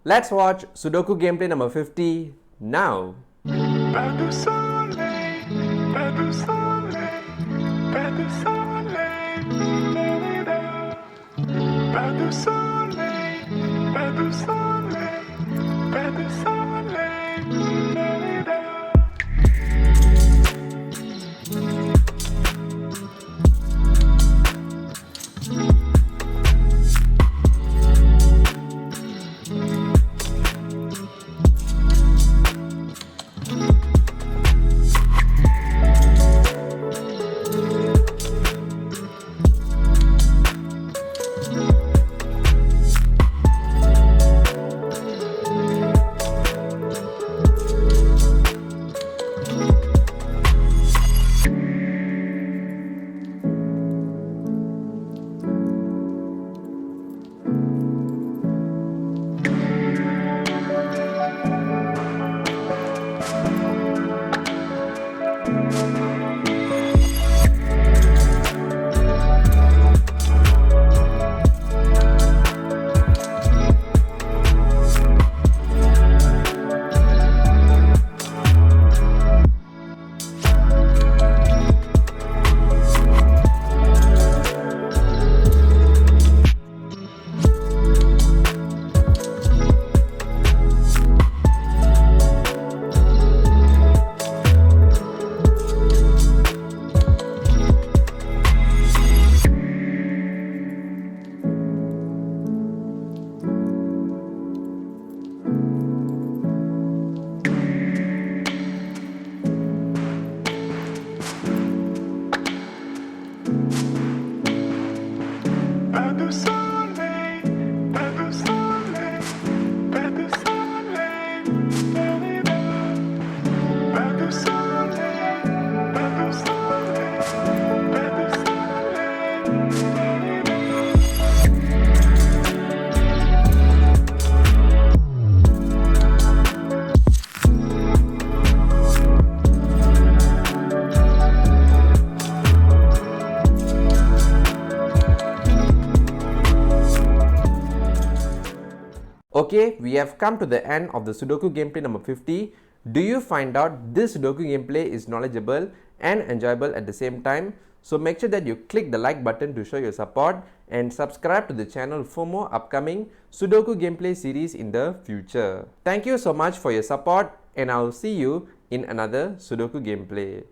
Let's watch Sudoku gameplay number 50 now. Okay, we have come to the end of the Sudoku gameplay number 50. Do you find out this Sudoku gameplay is knowledgeable and enjoyable at the same time? So make sure that you click the like button to show your support and subscribe to the channel for more upcoming Sudoku gameplay series in the future. Thank you so much for your support and I'll see you in another Sudoku gameplay.